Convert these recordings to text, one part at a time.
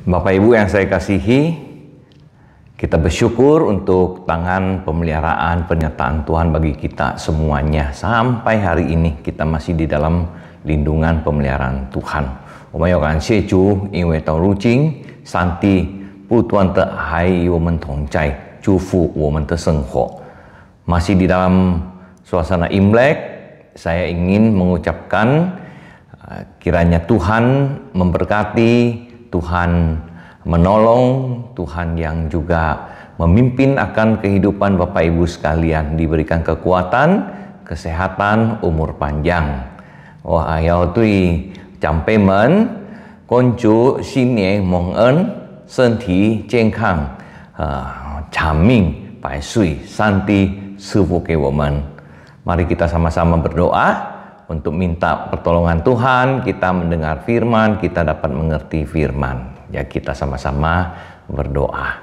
Bapak Ibu yang saya kasihi, kita bersyukur untuk tangan pemeliharaan penyertaan Tuhan bagi kita semuanya. Sampai hari ini kita masih di dalam lindungan pemeliharaan Tuhan. 我们要感谢主，因为到如今，上帝不断的还与我们同在，祝福我们的生活。Masih di dalam suasana Imlek, saya ingin mengucapkan kiranya Tuhan memberkati, Tuhan menolong, Tuhan yang juga memimpin akan kehidupan Bapak Ibu sekalian, diberikan kekuatan, kesehatan, umur panjang. 我还要对长辈们恭祝新年蒙恩，身体健康，长命百岁，上帝赐福给我们。Mari kita sama-sama berdoa untuk minta pertolongan Tuhan, kita mendengar firman, kita dapat mengerti firman. Ya, kita sama-sama berdoa.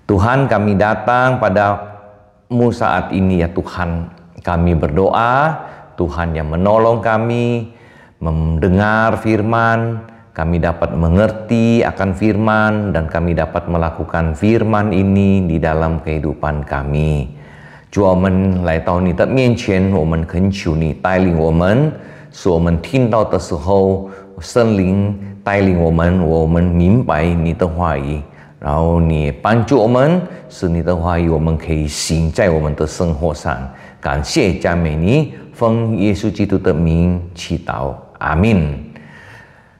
Tuhan, kami datang pada-Mu saat ini ya Tuhan. Kami berdoa, Tuhan yang menolong kami, mendengar firman, kami dapat mengerti akan firman, dan kami dapat melakukan firman ini di dalam kehidupan kami. 主啊，我们来到你的面前，我们恳求你带领我们，使我们听到的时候，圣灵带领我们，我们明白你的话语，然后你帮助我们，使你的话语我们可以行在我们的生活上。感谢赞美你，奉耶稣基督的名祈祷，阿min。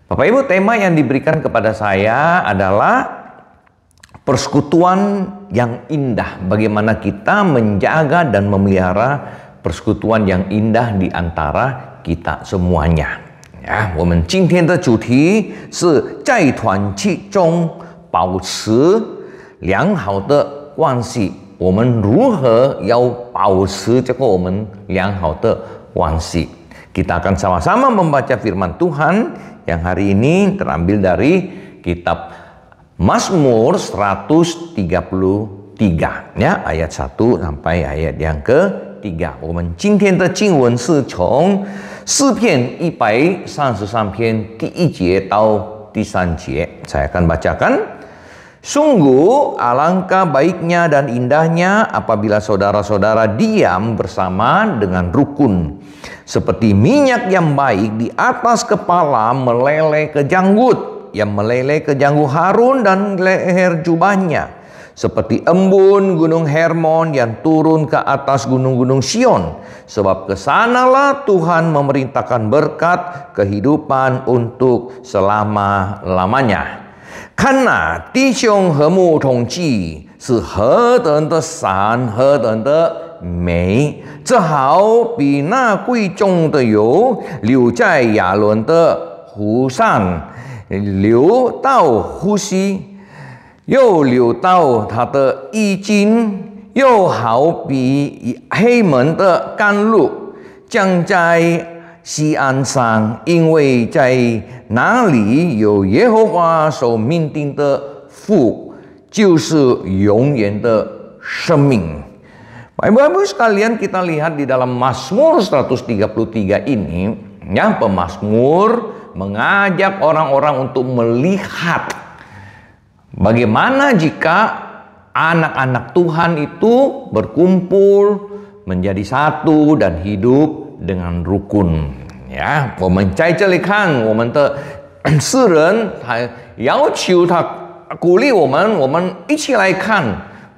Bapak Ibu, tema yang diberikan kepada saya adalah persekutuan yang indah. Bagaimana kita menjaga dan memelihara persekutuan yang indah di antara kita semuanya. Ya, 我们今天的主题是在团契中保持良好的关系。我们如何要保持这个我们良好的关系？ Kita akan sama-sama membaca firman Tuhan yang hari ini terambil dari kitab Mazmur 133 ya, ayat 1 sampai ayat yang ke-3. 我们今天的经文是从诗篇133篇第1节到第3节. Saya akan bacakan. Sungguh alangkah baiknya dan indahnya apabila saudara-saudara diam bersama dengan rukun. Seperti minyak yang baik di atas kepala meleleh ke janggut, yang meleleh ke janggut Harun dan leher jubahnya. Seperti embun gunung Hermon yang turun ke atas gunung-gunung Sion. Sebab kesanalah Tuhan memerintahkan berkat kehidupan untuk selama-lamanya. 看哪，弟兄和睦同济，是何等的善，何等的美！这好比那贵重的油流在亚伦的湖上，流到呼吸，又流到他的衣襟，又好比黑门的甘露，降在西安上，因为在那里有耶和华所命定的福，就是永远的生命。 Bapak-Ibu sekalian, kita lihat di dalam Mazmur 133 ini, ya, pemazmur mengajak orang-orang untuk melihat bagaimana jika anak-anak Tuhan itu berkumpul menjadi satu dan hidup dengan rukun. Ya, 我们在这里看我们的诗人，他要求他鼓励我们一起来看，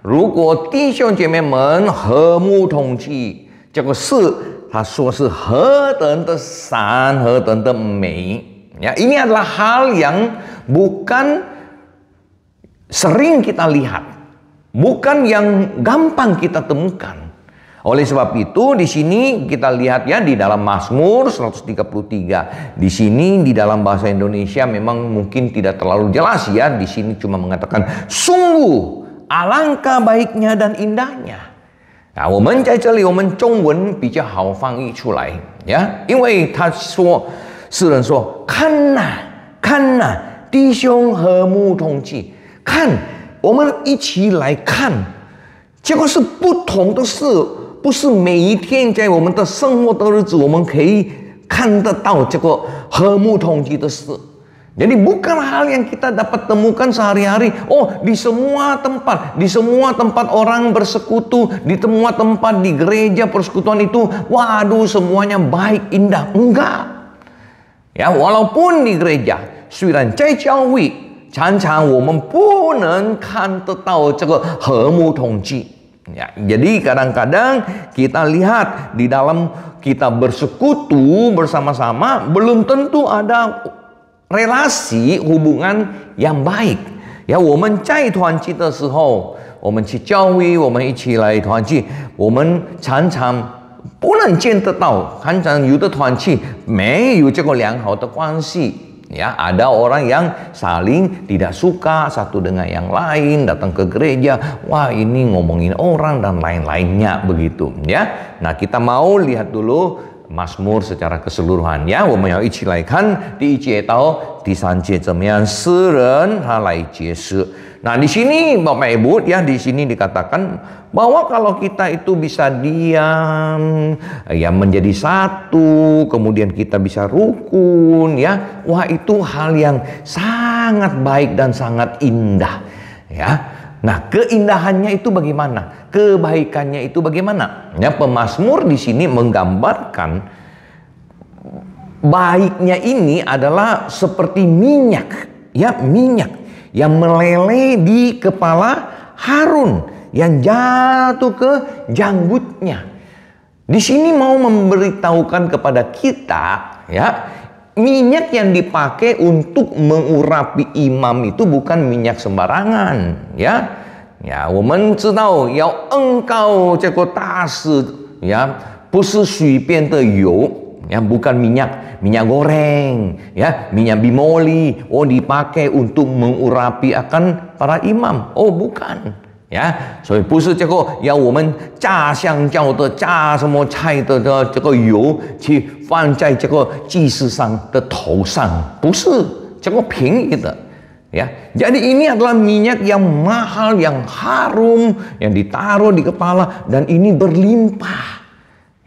如果弟兄姐妹们和睦同济，这个事他说是何等的善，何等的美。Ya, ini adalah hal yang bukan sering kita lihat, bukan yang gampang kita temukan. Oleh sebab itu di sini kita lihat ya di dalam Mazmur 133. Di sini di dalam bahasa Indonesia memang mungkin tidak terlalu jelas ya. Di sini cuma mengatakan sungguh alangkah baiknya dan indahnya. 啊，我们在这里我们中文比较好翻译出来呀，因为他说诗人说看呐看呐，弟兄和睦同济，看我们一起来看，这个是不同的事。 不是每一天在我们的生活的日子，我们可以看得到这个和睦同济的事。Jadi bukan hal yang kita dapat temukan sehari-hari. Oh, di semua tempat orang bersekutu, di semua tempat di gereja persekutuan itu, waduh semuanya baik, indah. Enggak. Ya, walaupun di gereja, 虽然在教会常常我们不能看得到这个和睦统计。Ya, jadi kadang-kadang kita lihat di dalam kita bersekutu bersama-sama belum tentu ada relasi hubungan yang baik。呀，我们在团契的时候，我们去教会，我们一起来团契，我们常常不能见得到，常常有的团契没有这个良好的关系。Ya, ada orang yang saling tidak suka satu dengan yang lain, datang ke gereja, wah ini ngomongin orang dan lain-lainnya begitu, ya. Nah, kita mau lihat dulu Mazmur secara keseluruhan, ya. 我们要一起来看第一节到第三节怎么样诗人他来解释。Nah, di sini Bapak Ibu, ya, di sini dikatakan bahwa kalau kita itu bisa diam, ya, menjadi satu, kemudian kita bisa rukun, ya, wah itu hal yang sangat baik dan sangat indah, ya. Nah, keindahannya itu bagaimana? Kebaikannya itu bagaimana? Ya, pemazmur di sini menggambarkan baiknya ini adalah seperti minyak, ya, minyak yang meleleh di kepala Harun, yang jatuh ke janggutnya. Di sini mau memberitahukan kepada kita, ya, minyak yang dipakai untuk mengurapi imam itu bukan minyak sembarangan, ya. Ya, 我们知道要恩膏这个大事，呀，不是随便的油。Ya, bukan minyak goreng, ya, minyak bimoli, oh dipakai untuk mengurapi akan para imam, oh bukan, ya, 所以不是这个要我们炸香蕉的、炸什么菜的这个油去放在这个祭司上的头上，不是这个便宜的。Ya, jadi ini adalah minyak yang mahal, yang harum, yang ditaruh di kepala dan ini berlimpah.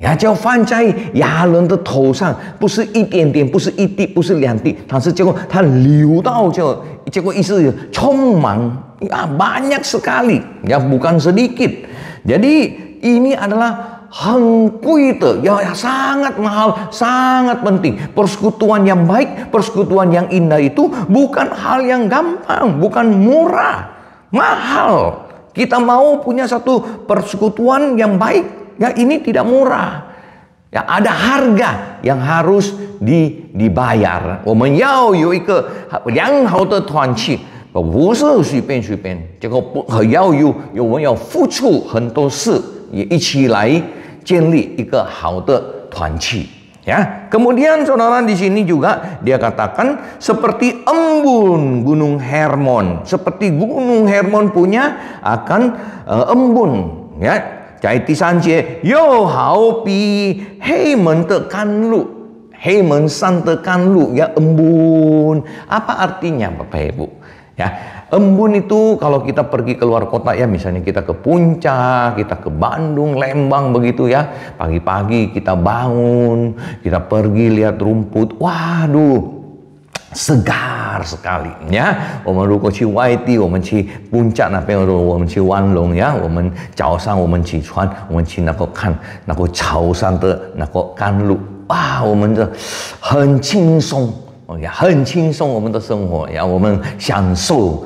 呀，就放在亚伦的头上，不是一点点，不是一滴，不是两滴，它是结果它流到结果意思充满ya banyak sekali, ya bukan sedikit. Jadi ini adalah 很贵的, ya sangat mahal, sangat penting. Persekutuan yang baik, persekutuan yang indah itu bukan hal yang gampang, bukan murah, mahal. Kita mau punya satu persekutuan yang baik. Ya, ini tidak murah. Ya, ada harga yang harus dibayar. 我们要有一个良好的团契，不是随便，这个我们要付出很多事，也一起来建立一个好的团契. Ya, kemudian saudara di sini juga dia katakan seperti embun gunung Hermon, seperti gunung Hermon punya akan embun, ya. 在第三节又好比黑门的甘露，黑门山的甘露, ya, embun. Apa artinya Bapak Ibu? Ya, embun itu kalau kita pergi keluar kota, ya, misalnya kita ke Puncak, kita ke Bandung, Lembang begitu, ya. Pagi-pagi kita bangun, kita pergi lihat rumput, waduh, segar sekali, ya. 我们如果去外地，我们去 Puncak 那边，我们去万隆，呀，我们早上我们起床，我们去那个看那个潮上的那个甘露，哇，我们的很轻松，ya, 很轻松我们的生活，ya, 我们享受。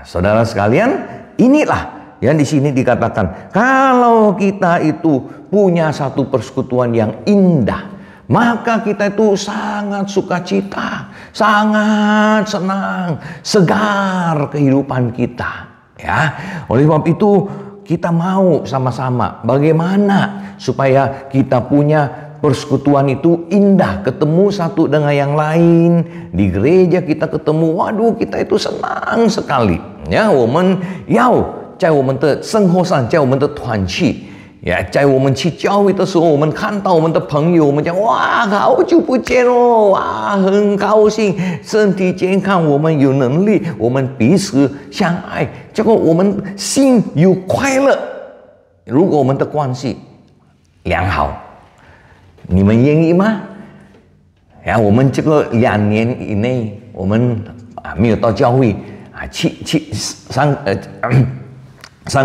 Saudara sekalian, inilah yang di sini dikatakan kalau kita itu punya satu persekutuan yang indah, maka kita itu sangat sukacita, sangat senang, segar kehidupan kita, ya. Oleh sebab itu kita mau sama-sama bagaimana supaya kita punya persekutuan itu indah, ketemu satu dengan yang lain. Di gereja kita ketemu, waduh kita itu senang sekali, ya. 我们要在我们的生活上，在我们的团契， 呀，在我们去教会的时候，我们看到我们的朋友，我们讲哇，好久不见哦，哇，很高兴，身体健康，我们有能力，我们彼此相爱，结果我们心有快乐。如果我们的关系良好，你们愿意吗？呀，我们这个2年以内，我们没有到教会啊，3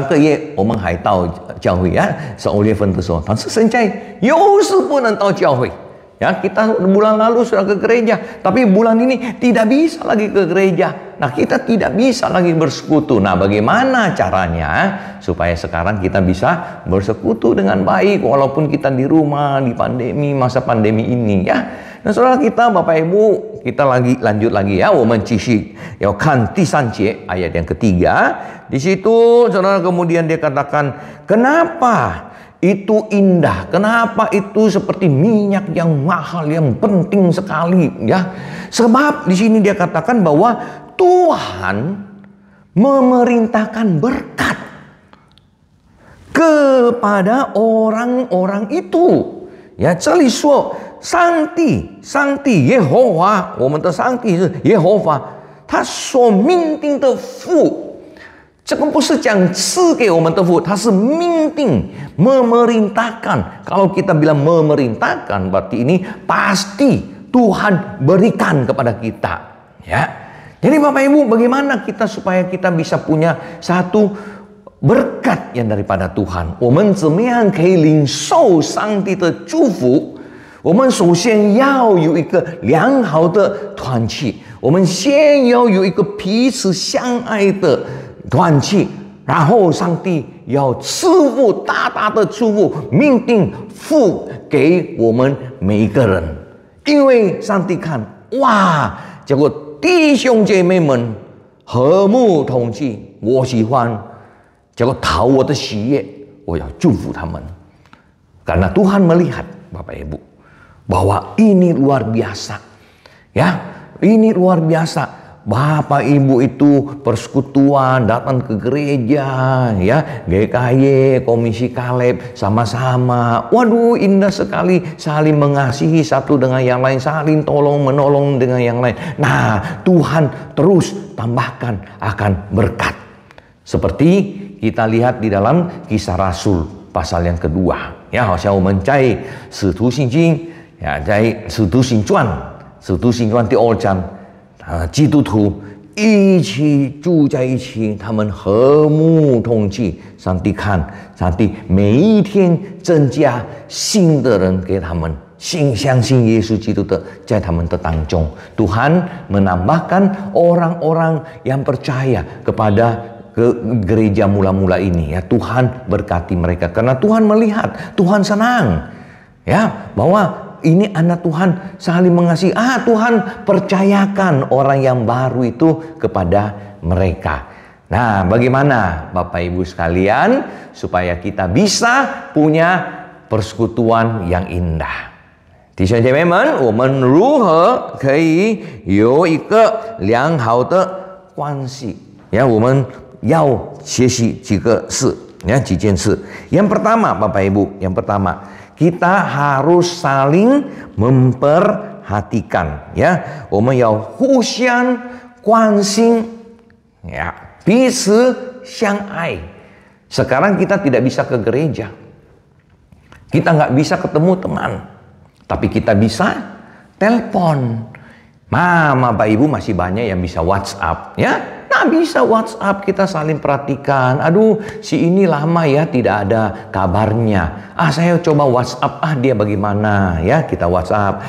个月我们还到教会呀，12月份的时候，但是现在又是不能到教会。Ya, kita bulan lalu sudah ke gereja, tapi bulan ini tidak bisa lagi ke gereja. Nah, kita tidak bisa lagi bersekutu. Nah, bagaimana caranya supaya sekarang kita bisa bersekutu dengan baik walaupun kita di rumah, di pandemi, masa pandemi ini ya. Nah, saudara kita, Bapak Ibu, kita lanjut lagi ya. 我们继续要看第3节 ayat yang ketiga. Di situ saudara kemudian dia katakan, kenapa itu indah, kenapa itu seperti minyak yang mahal, yang penting sekali ya. Sebab di sini dia katakan bahwa Tuhan memerintahkan berkat kepada orang-orang itu. Ya, 这里说上帝耶和华，我们的上帝是耶和华，他所命定的福。这个不是讲赐给我们的福，它是命定, memerintahkan. Kalau kita bilang memerintahkan, berarti ini pasti Tuhan berikan kepada kita. Ya, jadi Bapak Ibu, bagaimana kita supaya kita bisa punya satu berkat yang daripada Tuhan? 我们怎么样可以领受上帝的祝福？我们首先要有一个良好的团契，我们先要有一个彼此相爱的团契，然后上帝要赐福大大的祝福，命定付给我们每一个人。因为上帝看，哇，结果弟兄姐妹们和睦同济，我喜欢，结果讨我的喜悦，我要祝福他们。Karena Tuhan melihat, Bapak Ibu, bahwa ini luar biasa, ya, ini luar biasa. Bapak Ibu itu persekutuan, datang ke gereja, ya, GKY, Komisi Kaleb, sama-sama. Waduh, indah sekali, saling mengasihi satu dengan yang lain, saling tolong-menolong dengan yang lain. Nah, Tuhan terus tambahkan akan berkat. Seperti kita lihat di dalam Kisah Rasul pasal yang kedua. Ya, 好像我们在使徒信经，呀，在使徒行传第2章。基督徒一起住在一起，他们和睦同济。上帝看，上帝每一天增加新的人给他们，相信耶稣基督的在他们的当中。Tuhan menambahkan orang-orang yang percaya kepada gereja mula-mula ini. Ya, Tuhan berkati mereka karena Tuhan melihat, Tuhan senang, ya, bahwa ini anak Tuhan saling mengasihi. Tuhan percayakan orang yang baru itu kepada mereka. Nah, bagaimana Bapak Ibu sekalian supaya kita bisa punya persekutuan yang indah? 弟兄姐妹们，我们如何可以有一个良好的关系？我们要学习几件事。Yang pertama, Bapak Ibu, yang pertama, kita harus saling memperhatikan, ya. 我们要互相关心, ya, 彼此相爱. Sekarang kita tidak bisa ke gereja, kita nggak bisa ketemu teman, tapi kita bisa telepon. Bapak Ibu masih banyak yang bisa WhatsApp, ya. Nah, bisa WhatsApp, kita saling perhatikan. Aduh, si ini lama ya tidak ada kabarnya. Saya coba WhatsApp, dia bagaimana? Ya, kita WhatsApp.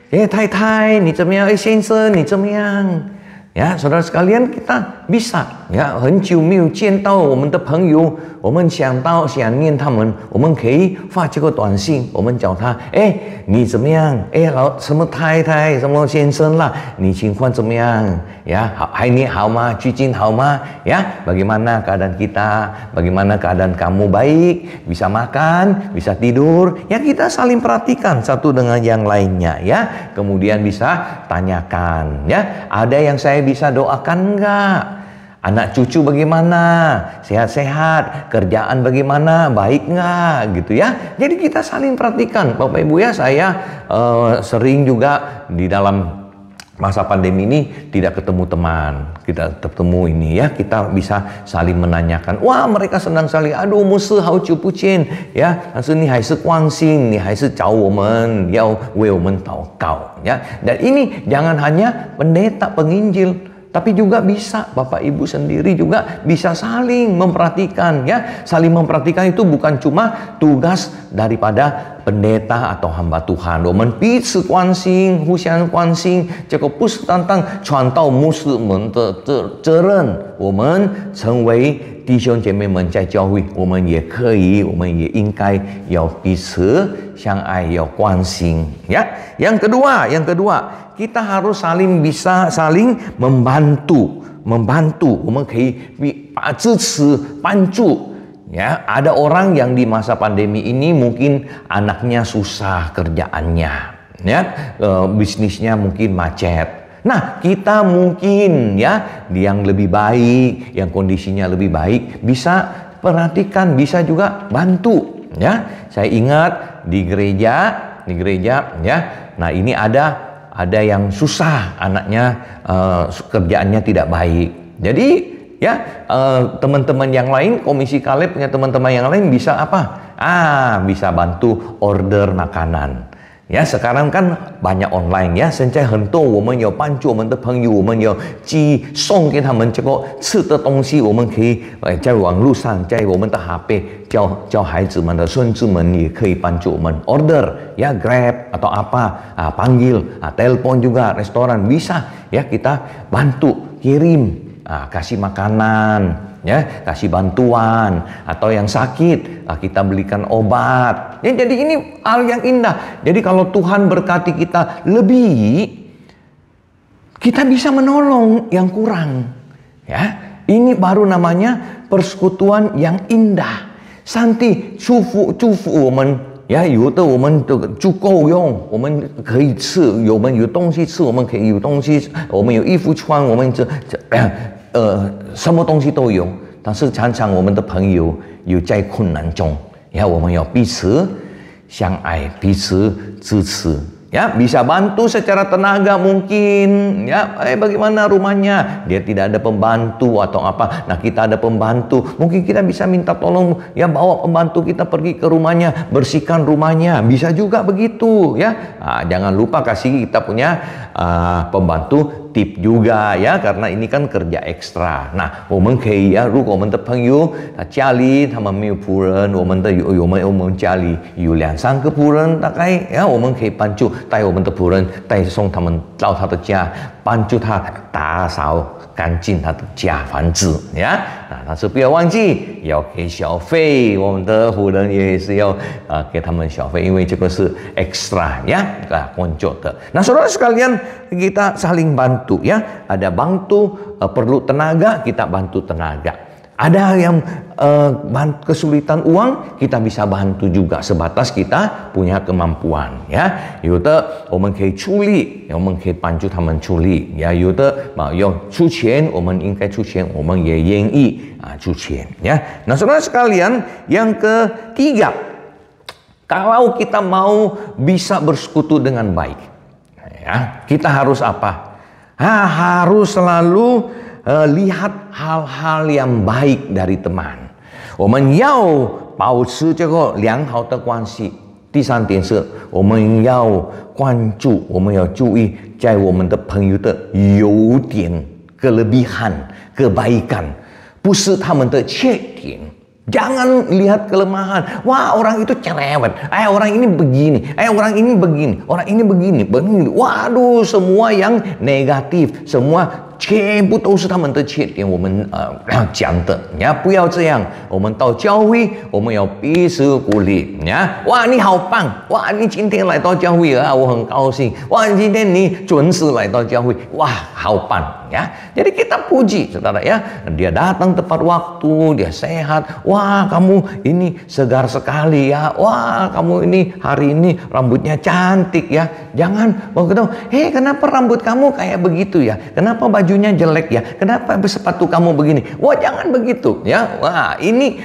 Tai, 你怎么样？先生，你怎么样？ Ya, saudara sekalian, kita bisa, ya, 很久没有见到我们的朋友，我们想念他们，我们可以发这个短信，我们找他，你怎么样？什么太太，什么先生啦，你情况怎么样？ Ya, hai ni好吗？最近好吗？ Ya, bagaimana keadaan kita? Bagaimana keadaan kamu? Baik? Bisa makan? Bisa tidur? Ya, kita saling perhatikan satu dengan yang lainnya, ya. Kemudian bisa tanyakan, ya. Ada yang saya bisa doakan enggak? Anak cucu bagaimana? Sehat-sehat? Kerjaan bagaimana? Baik enggak? Gitu ya. Jadi kita saling perhatikan. Bapak Ibu ya, saya sering juga di dalam masa pandemi ini tidak ketemu teman, kita ketemu ini ya, kita bisa saling menanyakan. Wah, mereka senang sekali. Aduh, 我们是好久不见 ya， 但是你还是关心，你还是找我们，要为我们祷告 ya. Dan ini jangan hanya pendeta penginjil, tapi juga bisa Bapak Ibu sendiri juga bisa saling memperhatikan ya. Saling memperhatikan itu bukan cuma tugas daripada pendeta atau hamba Tuhan. 我们彼此关心，互相关心，这个不是单单传道牧师们的责任。我们成为弟兄姐妹们在教会，我们也可以，我们也应该要彼此相爱，要关心ya. Yang kedua, kita harus bisa saling membantu. 我们可以支持帮助 ya. Ada orang yang di masa pandemi ini mungkin anaknya susah kerjaannya ya, bisnisnya mungkin macet. Nah, kita mungkin ya yang lebih baik, yang kondisinya lebih baik, bisa perhatikan, bisa juga bantu ya. Saya ingat di gereja ya. Nah, ini ada yang susah, anaknya kerjaannya tidak baik. Jadi ya, teman-teman yang lain, Komisi Kaleb punya teman-teman yang lain bisa apa? Bisa bantu order makanan. Ya, sekarang kan banyak online ya，现在很多我们有帮助我们的朋友，我们有送给他们这个吃的东西，我们可以在网络上，在我们的 HP 教孩子们的孙子们也可以帮助我们 order ya, Grab atau apa, panggil, telepon juga restoran bisa ya, kita bantu kirim, kasih makanan ya, kasih bantuan, atau yang sakit kita belikan obat ya. Jadi ini hal yang indah. Jadi kalau Tuhan berkati kita lebih, kita bisa menolong yang kurang ya. Ini baru namanya persekutuan yang indah. 上帝祝福我们呀，有的我们足够用，我们可以吃，我们有东西吃，我们可以有东西，我们有衣服穿，我们什么东西都有。但是常常我们的朋友有在困难中，呀，我们要彼此相爱，彼此支持。Ya, bisa bantu secara tenaga mungkin ya. Bagaimana rumahnya, dia tidak ada pembantu atau apa, nah kita ada pembantu, mungkin kita bisa minta tolong ya, bawa pembantu kita pergi ke rumahnya, bersihkan rumahnya, bisa juga begitu ya. Jangan lupa kasih kita punya pembantu tip juga ya, karena ini kan kerja ekstra. Nah, 我们可以呀，如果我们的朋友家里他们没有仆人，我们家里有2-3个仆人，大概呀，我们可以帮助带我们的仆人带送他们到他的家，帮助他打扫干净他的家房子呀。但是不要忘记要给小费，我们的仆人也是要给他们小费，因为这个是 extra ya, konco的。Nah, saudara sekalian, kita saling bantu ya. Ada bantu perlu tenaga, kita bantu tenaga. Ada yang kesulitan uang, kita bisa bantu juga sebatas kita punya kemampuan ya. 有的我们可以出力，我们可以帮助他们出力呀。有的要出钱，我们应该出钱，我们也愿意出钱ya. Nah, saudara sekalian, yang ketiga, kalau kita mau bisa bersekutu dengan baik ya, kita harus apa? Harus selalu lihat hal-hal yang baik dari teman. 我们要保持这个良好的关系。第3点是，我们要关注，我们要注意在我们的朋友的优点、kelebihan、kebaikan， 不是他们的缺点。Jangan lihat kelemahan. Wah, orang itu cerewet. Orang ini begini. Orang ini begini. Orang ini begini. Waduh, semua yang negatif, semua 全部都是他们的缺点，我们讲的呀，不要这样。我们到教会，我们要彼此鼓励呀。哇，你好棒！哇，你今天来到教会我很高兴。哇，今天你准时来到教会，哇，好棒ya. Jadi kita puji, saudara ya. Dia datang tepat waktu, dia sehat. Wah, kamu ini segar sekali ya. Wah, kamu ini hari ini rambutnya cantik ya. Jangan begitu. Kenapa rambut kamu kayak begitu ya? Kenapa bajunya jelek ya? Kenapa sepatu kamu begini? Wah, jangan begitu ya. Wah, ini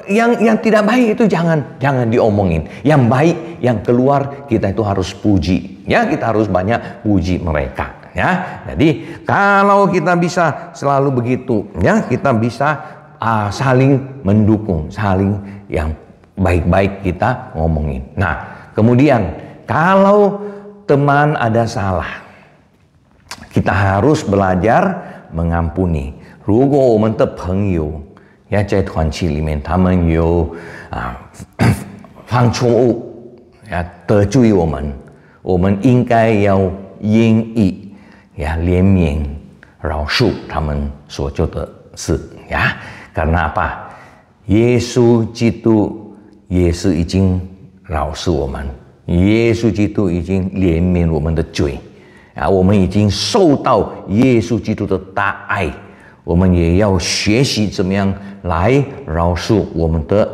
yang tidak baik itu jangan diomongin. Yang baik yang keluar kita itu harus puji. Ya, kita harus banyak puji mereka. Ya, jadi kalau kita bisa selalu begitu, ya, kita bisa saling mendukung, saling yang baik-baik kita ngomongin. Nah, kemudian kalau teman ada salah, kita harus belajar mengampuni. 如果我们的朋友呀在团契里面，他们有犯错误呀得罪我们，我们应该要愿意ya 怜悯饶恕他们所做的事呀。Karena apa? Yesus基督也是已经饶恕我们，耶稣基督已经怜悯我们的罪啊，我们已经受到耶稣基督的大爱，我们也要学习怎么样来饶恕我们的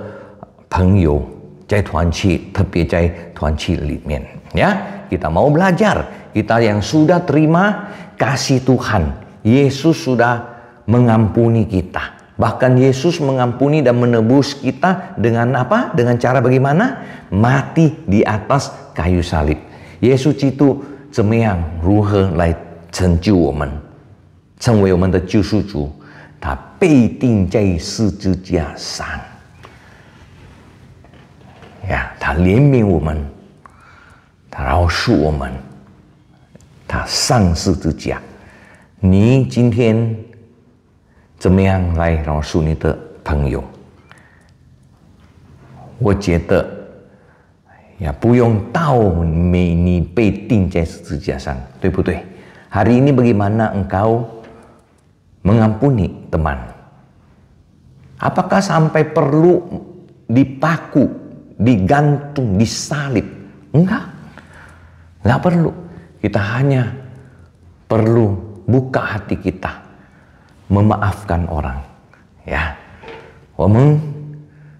朋友，在团契，特别在团契里面ya. Kita mau belajar, kita yang sudah terima kasih Tuhan, Yesus sudah mengampuni kita. Bahkan Yesus mengampuni dan menebus kita dengan apa? Dengan cara bagaimana? Mati di atas kayu salib. 耶稣基督怎么样？如何来成就我们，成为我们的救赎主？他被钉在十字架上，呀，他怜悯我们，他饶恕我们，他上十字架。你今天怎么样来饶恕你的朋友？我觉得呀，不用到你被钉在十字架上，对不对？ Hari ini bagaimana engkau mengampuni teman? Apakah sampai perlu dipaku, digantung, disalib? Enggak perlu. Kita hanya perlu buka hati kita, memaafkan orang. Ya, 我们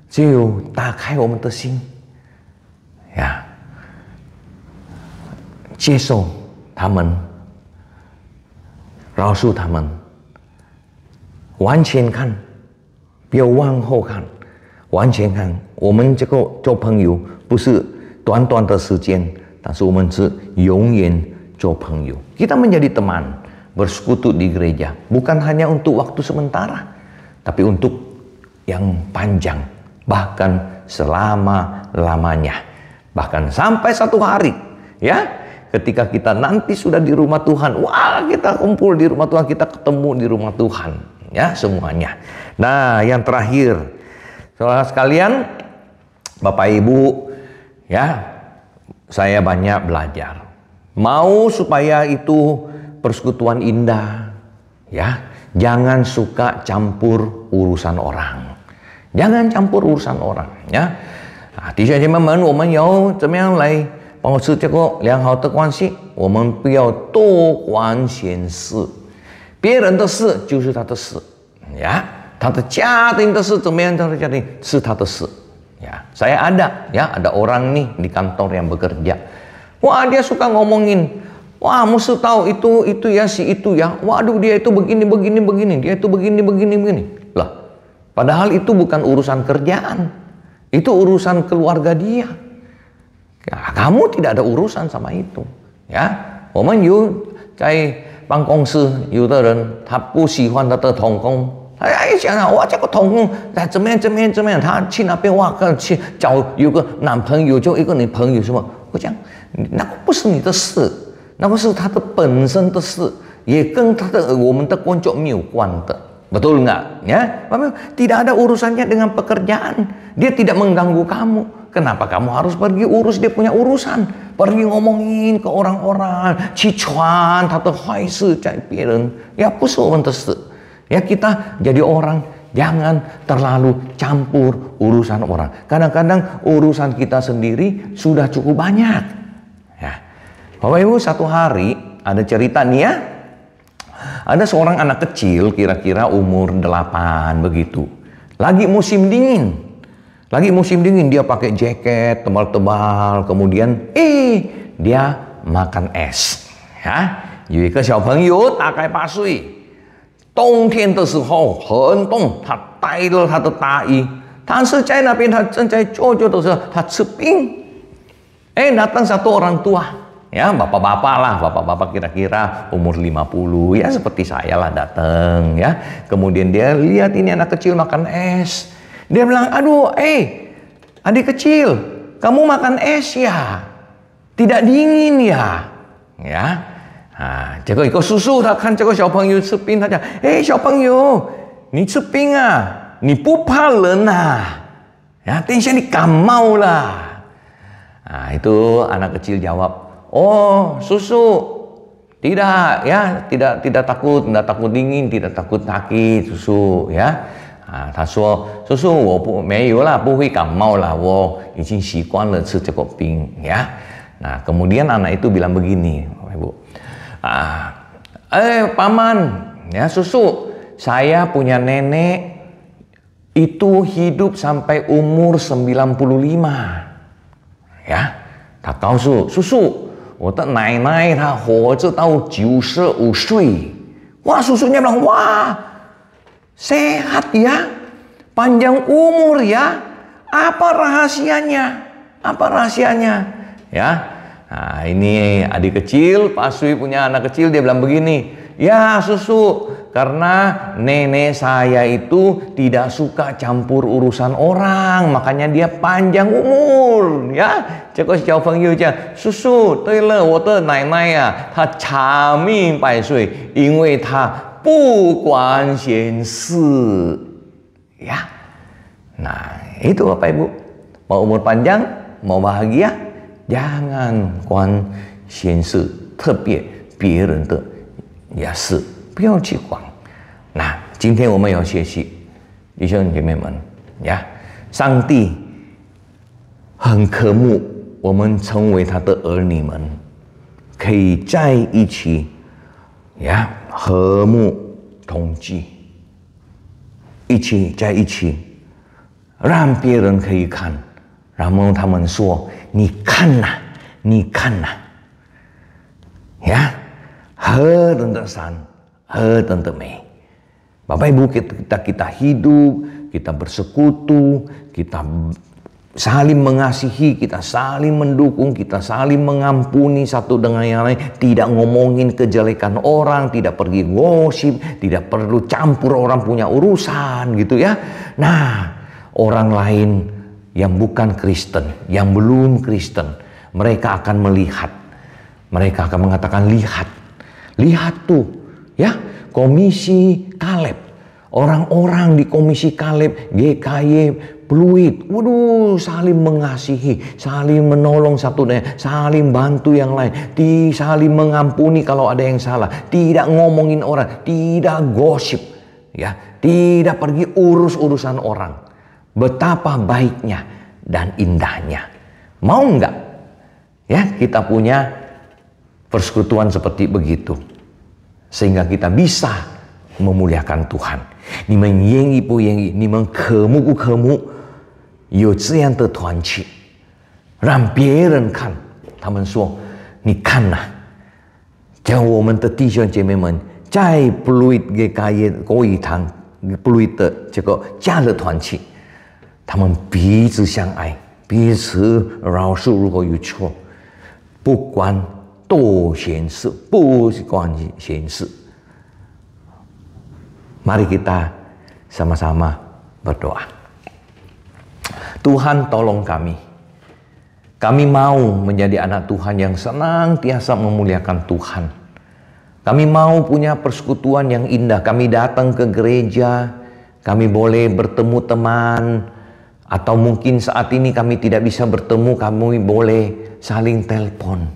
只有打开我们的心，呀，接受他们，饶恕他们，往前看，不要往后看，往前看。我们这个做朋友不是短短的时间，但是我们是永远做朋友。Kita menjadi teman, bersekutu di gereja, bukan hanya untuk waktu sementara, tapi untuk yang panjang, bahkan selama-lamanya, bahkan sampai satu hari, ya. Ketika kita nanti sudah di rumah Tuhan, wah, kita kumpul di rumah Tuhan, kita ketemu di rumah Tuhan, ya, semuanya. Nah, yang terakhir, saudara sekalian, Bapak Ibu, ya, saya banyak belajar. Mau supaya itu persekutuan indah, ya, jangan suka campur urusan orang. Jangan campur urusan orang, ya. 弟兄姐妹们，我们要怎么样来保持这个良好的关系？我们不要多管闲事，别人的事就是他的事，呀，他的家庭的事怎么样？他的家庭是他的事，ya. Saya ada orang nih di kantor yang bekerja, wah, dia suka ngomongin, wah, musuh tahu itu ya, si itu ya, waduh, dia itu begini, dia itu begini. Lah, padahal itu bukan urusan kerjaan, itu urusan keluarga dia. Ya, kamu tidak ada urusan sama itu, ya. 我们有在办公室，有的人他不喜欢他的同工，想啊，哇，这个同工怎么样，他去那边哇，去找有个男朋友，就一个女朋友什么？我讲，那个不是你的事，那个是他的本身的事，也跟我们的工作没有关的。 Betul nggak? Ya, tidak ada urusannya dengan pekerjaan. Dia tidak mengganggu kamu. Kenapa kamu harus pergi urus dia punya urusan? Pergi ngomongin ke orang-orang, 起床他的坏事在别人，ya 不是我们的事。Ya, kita jadi orang jangan terlalu campur urusan orang. Kadang-kadang urusan kita sendiri sudah cukup banyak. Ya, Bapak Ibu, satu hari ada cerita nih ya. Ada seorang anak kecil, kira-kira umur 8 begitu. Lagi musim dingin. Dia pakai jaket tebal-tebal, kemudian dia makan es. Ya, 有一个小朋友大概8岁，冬天的时候很冻，他带了他的大衣但是在那边他正在做的时候，他吃冰。datang satu orang tua, ya bapak-bapak lah, bapak-bapak kira-kira umur 50, ya seperti saya lah datang, ya. Kemudian dia lihat ini anak kecil makan es. Dia bilang, aduh, adik kecil, kamu makan es ya? Tidak dingin ya? Ya. 结果一个叔叔他看这个小朋友吃冰，他讲，小朋友，你吃冰啊？你不怕冷啊？呀，等一下你感冒了。itu anak kecil jawab, oh susu, tidak ya, tidak takut dingin, tidak takut sakit susu ya. 他说叔叔我没有啦，不会感冒啦，我已经习惯了吃这个冰ya. Nah kemudian anak itu bilang begini, Ibu, paman ya susu, saya punya nenek itu hidup sampai umur 95. 呀，他告诉叔叔，我的奶奶她活着到95岁。Wah, susunya bilang, wah, sehat ya, panjang umur ya. Apa rahasianya? Apa rahasianya? Ya, nah ini adik kecil, Pak Sui punya anak kecil, dia bilang begini, ya susu, karena nenek saya itu tidak suka campur urusan orang, makanya dia panjang umur ya. 结果小朋友讲，叔叔，对了，我的奶奶呀，她长命百岁，因为她不管闲事ya. Nah itu Bapak Ibu, mau umur panjang, mau bahagia, jangan 管闲事，特别别人的事，不要去管。那今天我们要学习，弟兄姐妹们呀，上帝很渴慕我们成为他的儿女们，可以在一起呀，和睦同居，一起在一起，让别人可以看，然后他们说：“你看呐，你看呐，呀，何等的善，何等的美。” Bapak Ibu, kita hidup, kita bersekutu, kita saling mengasihi, kita saling mendukung, kita saling mengampuni satu dengan yang lain, tidak ngomongin kejelekan orang, tidak pergi gosip, tidak perlu campur orang punya urusan gitu ya. Nah, orang lain yang bukan Kristen, yang belum Kristen, mereka akan melihat, mereka akan mengatakan, lihat tuh ya, Komisi Kaleb, orang-orang di Komisi Kaleb, GKY, Pluit, waduh, saling mengasihi, saling menolong satu dan saling bantu yang lain, saling mengampuni kalau ada yang salah, tidak ngomongin orang, tidak gosip, ya, tidak pergi urus-urusan orang. Betapa baiknya dan indahnya. Mau nggak? Ya, kita punya persekutuan seperti begitu. Sehingga kita bisa memuliakan Tuhan. 你们愿意不愿意？你们渴慕不渴慕？有这样的团契，让别人看，他们说：“你看呐，叫我们的弟兄姐妹们在 Pluit GKY 国语堂 Pluit 的这个家的团契，他们彼此相爱，彼此饶恕如果有错，不管多闲事，不管闲事。” Mari kita sama-sama berdoa. Tuhan tolong kami. Kami mau menjadi anak Tuhan yang senantiasa memuliakan Tuhan. Kami mau punya persekutuan yang indah. Kami datang ke gereja, kami boleh bertemu teman, atau mungkin saat ini kami tidak bisa bertemu, kami boleh saling telepon.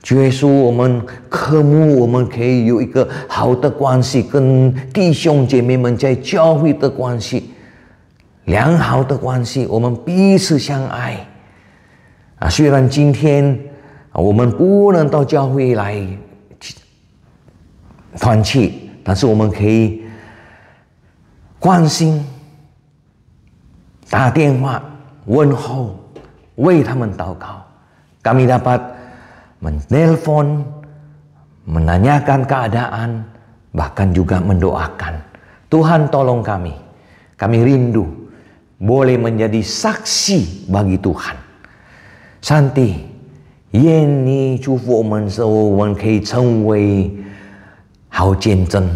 主耶稣，我们渴慕，我们可以有一个好的关系，跟弟兄姐妹们在教会的关系，良好的关系，我们彼此相爱。虽然今天我们不能到教会来团契，但是我们可以关心、打电话问候，为他们祷告。Kami dapat menelpon, menanyakan keadaan, bahkan juga mendoakan. Tuhan tolong kami. Kami rindu boleh menjadi saksi bagi Tuhan. 上帝，愿你祝福我们，使我们可以成为好见证。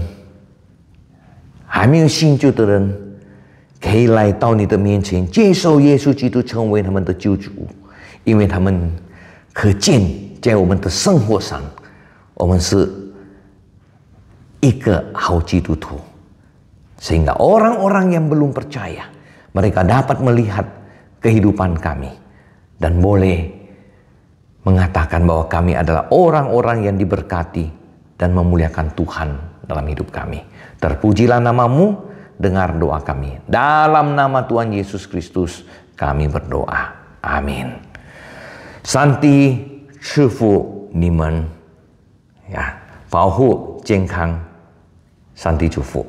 还没有信主的人，可以来到你的面前，接受耶稣基督成为他们的救主，因为他们可见在我们的生活上，我们是一个好基督徒。Sehingga orang-orang yang belum percaya, mereka dapat melihat kehidupan kami dan boleh mengatakan bahwa kami adalah orang-orang yang diberkati dan memuliakan Tuhan dalam hidup kami. Terpujilah namamu, dengar doa kami. Dalam nama Tuhan Yesus Kristus kami berdoa. Amin. 上帝赐福你们，保护健康，上帝祝福。